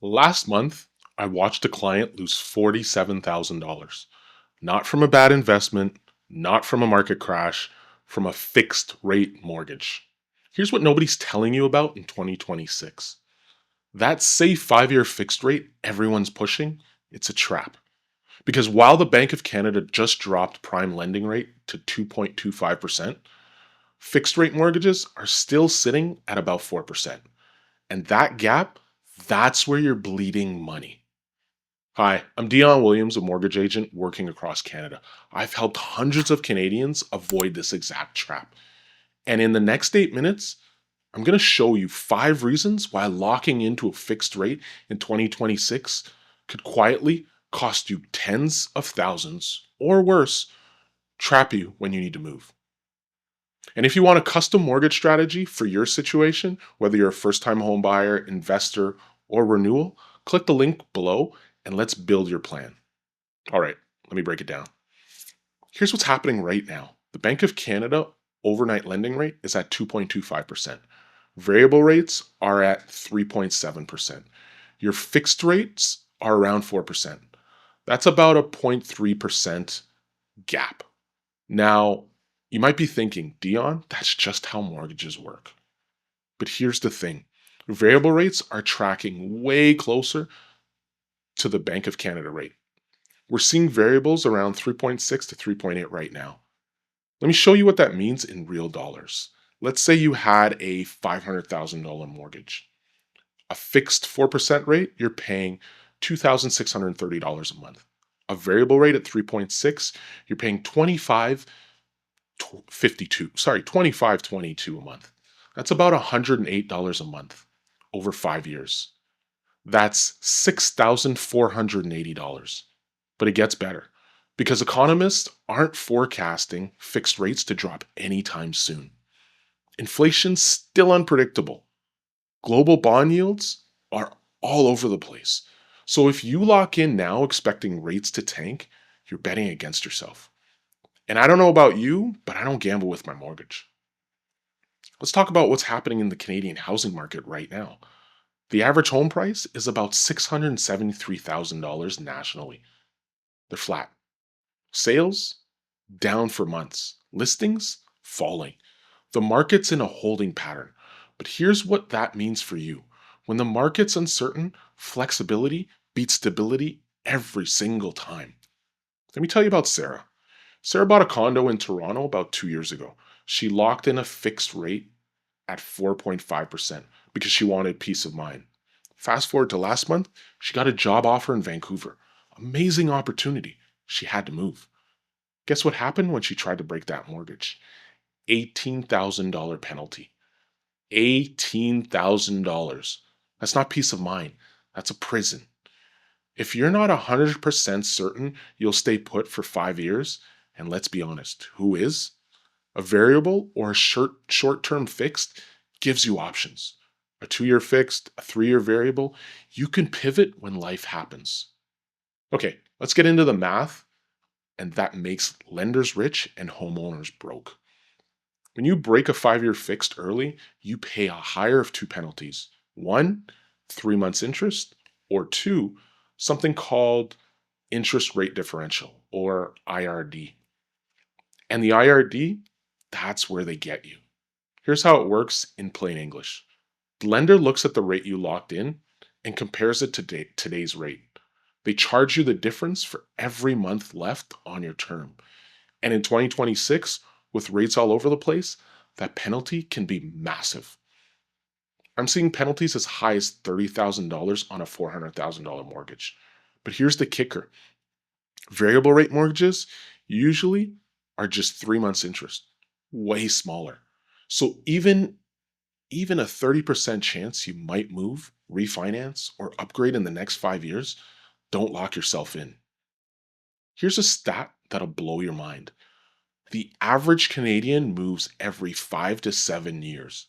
Last month, I watched a client lose $47,000. Not from a bad investment, not from a market crash, from a fixed rate mortgage. Here's what nobody's telling you about in 2026. That safe 5-year fixed rate everyone's pushing, it's a trap. Because while the Bank of Canada just dropped prime lending rate to 2.25%, fixed rate mortgages are still sitting at about 4%. And that gap, that's where you're bleeding money. Hi, I'm Dion Williams, a mortgage agent working across Canada. I've helped hundreds of Canadians avoid this exact trap. And in the next 8 minutes, I'm going to show you 5 reasons why locking into a fixed rate in 2026 could quietly cost you tens of thousands or worse, trap you when you need to move. And if you want a custom mortgage strategy for your situation, whether you're a first time home buyer, investor, or renewal, click the link below and let's build your plan. All right, let me break it down. Here's what's happening right now. The Bank of Canada overnight lending rate is at 2.25%. Variable rates are at 3.7%. Your fixed rates are around 4%. That's about a 0.3% gap. Now, you might be thinking, Dion, that's just how mortgages work. But here's the thing. Variable rates are tracking way closer to the Bank of Canada rate. We're seeing variables around 3.6 to 3.8 right now. Let me show you what that means in real dollars. Let's say you had a $500,000 mortgage. A fixed 4% rate, you're paying $2,630 a month. A variable rate at 3.6, you're paying 2522 a month. That's about $108 a month over 5 years. That's $6,480. But it gets better because economists aren't forecasting fixed rates to drop anytime soon. Inflation's still unpredictable. Global bond yields are all over the place. So if you lock in now expecting rates to tank, you're betting against yourself. And I don't know about you, but I don't gamble with my mortgage. Let's talk about what's happening in the Canadian housing market right now. The average home price is about $673,000 nationally. They're flat. Sales down for months. Listings falling. The market's in a holding pattern. But here's what that means for you. When the market's uncertain, flexibility beats stability every single time. Let me tell you about Sarah. Sarah bought a condo in Toronto about 2 years ago. She locked in a fixed rate at 4.5% because she wanted peace of mind. Fast forward to last month, she got a job offer in Vancouver. Amazing opportunity. She had to move. Guess what happened when she tried to break that mortgage? $18,000 penalty. $18,000. That's not peace of mind. That's a prison. If you're not 100% certain you'll stay put for 5 years, and let's be honest, who is? A variable or a short-term fixed gives you options. A 2-year fixed, a 3-year variable, you can pivot when life happens. Okay, let's get into the math, and that makes lenders rich and homeowners broke. When you break a 5-year fixed early, you pay a higher of two penalties. One, 3 months interest, or two, something called interest rate differential, or IRD. And the IRD, that's where they get you. Here's how it works in plain English. The lender looks at the rate you locked in and compares it to today's rate. They charge you the difference for every month left on your term. And in 2026, with rates all over the place, that penalty can be massive. I'm seeing penalties as high as $30,000 on a $400,000 mortgage. But here's the kicker. Variable rate mortgages usually are just 3 months interest, way smaller. So even a 30% chance you might move, refinance, or upgrade in the next 5 years, don't lock yourself in. Here's a stat that'll blow your mind. The average Canadian moves every 5 to 7 years,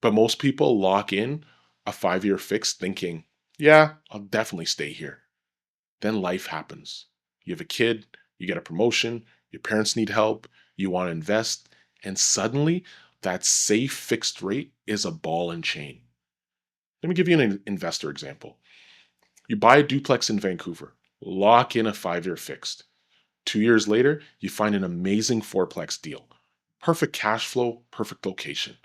but most people lock in a 5-year fix thinking, yeah, I'll definitely stay here. Then life happens. You have a kid, you get a promotion, your parents need help, you want to invest, and suddenly that safe fixed rate is a ball and chain. Let me give you an investor example. You buy a duplex in Vancouver, lock in a 5-year fixed. 2 years later, you find an amazing fourplex deal. Perfect cash flow, perfect location.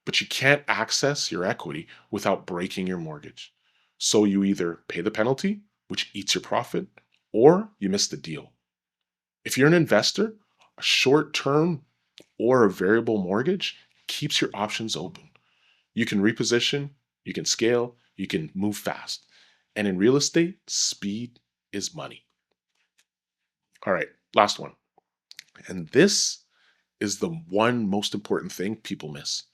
But you can't access your equity without breaking your mortgage. So you either pay the penalty, which eats your profit, or you miss the deal. If you're an investor, a short term or a variable mortgage keeps your options open. You can reposition, you can scale, you can move fast. And in real estate, speed is money. All right, last one. And this is the one most important thing people miss.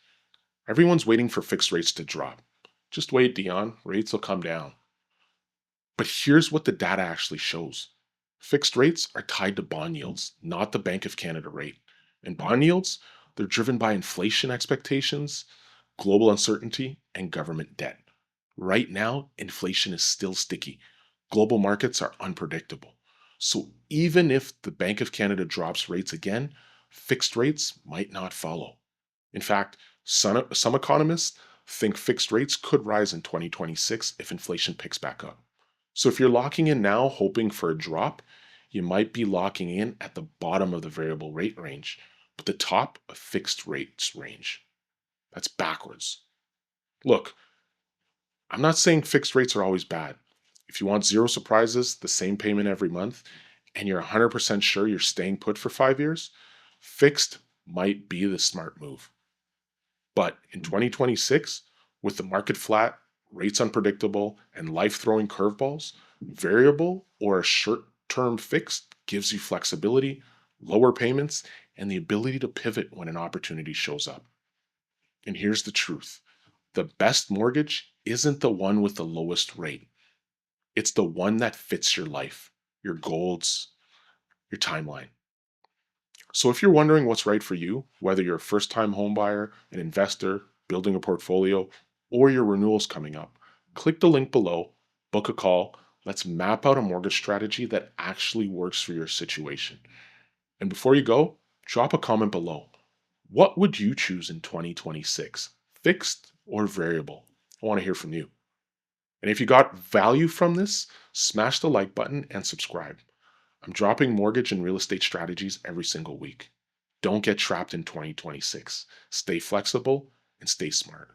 Everyone's waiting for fixed rates to drop. Just wait, Dion, rates will come down. But here's what the data actually shows. Fixed rates are tied to bond yields, not the Bank of Canada rate. And bond yields, they're driven by inflation expectations, global uncertainty, and government debt. Right now, inflation is still sticky. Global markets are unpredictable. So even if the Bank of Canada drops rates again, fixed rates might not follow. In fact, some economists think fixed rates could rise in 2026 if inflation picks back up. So if you're locking in now hoping for a drop, you might be locking in at the bottom of the variable rate range, but the top of fixed rates range. That's backwards. Look, I'm not saying fixed rates are always bad. If you want zero surprises, the same payment every month, and you're 100% sure you're staying put for 5 years, fixed might be the smart move. But in 2026, with the market flat, rates unpredictable, and life throwing curveballs, variable or a short term fixed gives you flexibility, lower payments, and the ability to pivot when an opportunity shows up. And here's the truth: the best mortgage isn't the one with the lowest rate, it's the one that fits your life, your goals, your timeline. So if you're wondering what's right for you, whether you're a first-time homebuyer, an investor, building a portfolio, or your renewals coming up, click the link below, book a call. Let's map out a mortgage strategy that actually works for your situation. And before you go, drop a comment below. What would you choose in 2026? Fixed or variable? I want to hear from you. And if you got value from this, smash the like button and subscribe. I'm dropping mortgage and real estate strategies every single week. Don't get trapped in 2026. Stay flexible and stay smart.